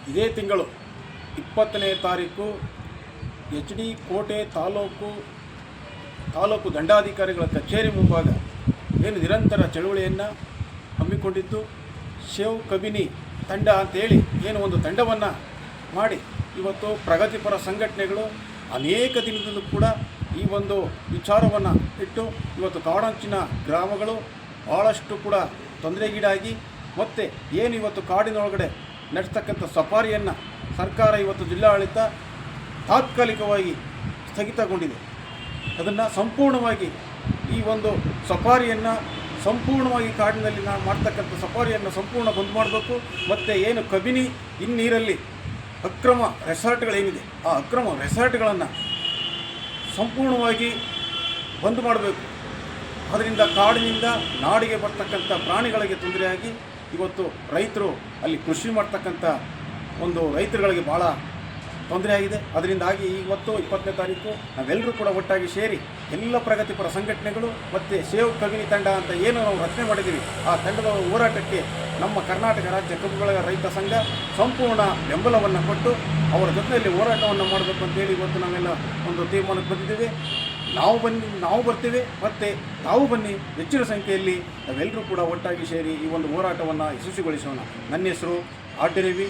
ಇದೇ ತಿಂಗಳು 20ನೇ ತಾರೀಕು HD ಕೋಟೆ ತಾಲೂಕು ದಂಡಾಧಿಕಾರಿಗಳ ಕಚೇರಿ ಮುಂಭಾಗ ಏನು ನಿರಂತರ ಚಳುವಳಿಯನ್ನು ಹಮ್ಮಿಕೊಂಡಿದ್ದು, ಸೇವ್ ಕಬಿನಿ ತಂಡ ಅಂತೇಳಿ ಏನು ಒಂದು ತಂಡವನ್ನು ಮಾಡಿ ಇವತ್ತು ಪ್ರಗತಿಪರ ಸಂಘಟನೆಗಳು ಅನೇಕ ದಿನದಲ್ಲೂ ಕೂಡ ಈ ಒಂದು ವಿಚಾರವನ್ನು ಇಟ್ಟು ಇವತ್ತು ಕಾಡಂಚಿನ ಗ್ರಾಮಗಳು ಭಾಳಷ್ಟು ಕೂಡ ತೊಂದರೆಗೀಡಾಗಿ ಮತ್ತು ಏನು ಇವತ್ತು ಕಾಡಿನೊಳಗಡೆ ನಡೆಸ್ತಕ್ಕಂಥ ಸಫಾರಿಯನ್ನು ಸರ್ಕಾರ ಇವತ್ತು ಜಿಲ್ಲಾಡಳಿತ ತಾತ್ಕಾಲಿಕವಾಗಿ ಸ್ಥಗಿತಗೊಂಡಿದೆ. ಅದನ್ನು ಸಂಪೂರ್ಣವಾಗಿ ಈ ಒಂದು ಸಫಾರಿಯನ್ನು ಸಂಪೂರ್ಣವಾಗಿ ಕಾಡಿನಲ್ಲಿ ಮಾಡ್ತಕ್ಕಂಥ ಸಫಾರಿಯನ್ನು ಸಂಪೂರ್ಣ ಬಂದ್ ಮಾಡಬೇಕು. ಮತ್ತು ಏನು ಕಬಿನಿ ಹಿನ್ನೀರಲ್ಲಿ ಅಕ್ರಮ ರೆಸಾರ್ಟ್ಗಳೇನಿದೆ ಆ ಅಕ್ರಮ ರೆಸಾರ್ಟ್ಗಳನ್ನು ಸಂಪೂರ್ಣವಾಗಿ ಬಂದ್ ಮಾಡಬೇಕು. ಅದರಿಂದ ಕಾಡಿನಿಂದ ನಾಡಿಗೆ ಬರ್ತಕ್ಕಂಥ ಪ್ರಾಣಿಗಳಿಗೆ ತೊಂದರೆಯಾಗಿ ಇವತ್ತು ರೈತರು ಅಲ್ಲಿ ಕೃಷಿ ಮಾಡ್ತಕ್ಕಂಥ ಒಂದು ರೈತರುಗಳಿಗೆ ಭಾಳ ತೊಂದರೆಯಾಗಿದೆ. ಅದರಿಂದಾಗಿ ಇವತ್ತು 20ನೇ ತಾರೀಕು ನಾವೆಲ್ಲರೂ ಕೂಡ ಒಟ್ಟಾಗಿ ಸೇರಿ ಎಲ್ಲ ಪ್ರಗತಿಪರ ಸಂಘಟನೆಗಳು ಮತ್ತು ಸೇವ್ ಕಬಿನಿ ತಂಡ ಅಂತ ಏನು ನಾವು ರಚನೆ ಮಾಡಿದ್ದೀವಿ ಆ ತಂಡದ ಹೋರಾಟಕ್ಕೆ ನಮ್ಮ ಕರ್ನಾಟಕ ರಾಜ್ಯ ಕಬ್ಬು ಬೆಳೆಗಾರರ ರೈತ ಸಂಘ ಸಂಪೂರ್ಣ ಬೆಂಬಲವನ್ನು ಕೊಟ್ಟು ಅವರ ಜೊತೆಯಲ್ಲಿ ಹೋರಾಟವನ್ನು ಮಾಡಬೇಕು ಅಂತೇಳಿ ಇವತ್ತು ನಾವೆಲ್ಲ ಒಂದು ತೀರ್ಮಾನಕ್ಕೆ ಬಂದಿದ್ದೇವೆ. ನಾವು ಬರ್ತೀವಿ ಮತ್ತು ತಾವು ಬನ್ನಿ, ಹೆಚ್ಚಿನ ಸಂಖ್ಯೆಯಲ್ಲಿ ನಾವೆಲ್ಲರೂ ಕೂಡ ಒಟ್ಟಾಗಿ ಸೇರಿ ಈ ಒಂದು ಹೋರಾಟವನ್ನು ಯಶಸ್ವಿಗೊಳಿಸೋಣ. ನನ್ನ ಹೆಸರು ಆರ್ ಟಿ ರವಿ,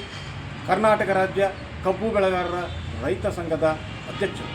ಕರ್ನಾಟಕ ರಾಜ್ಯ ಕಬ್ಬು ಬೆಳೆಗಾರರ ರೈತ ಸಂಘದ ಅಧ್ಯಕ್ಷರು.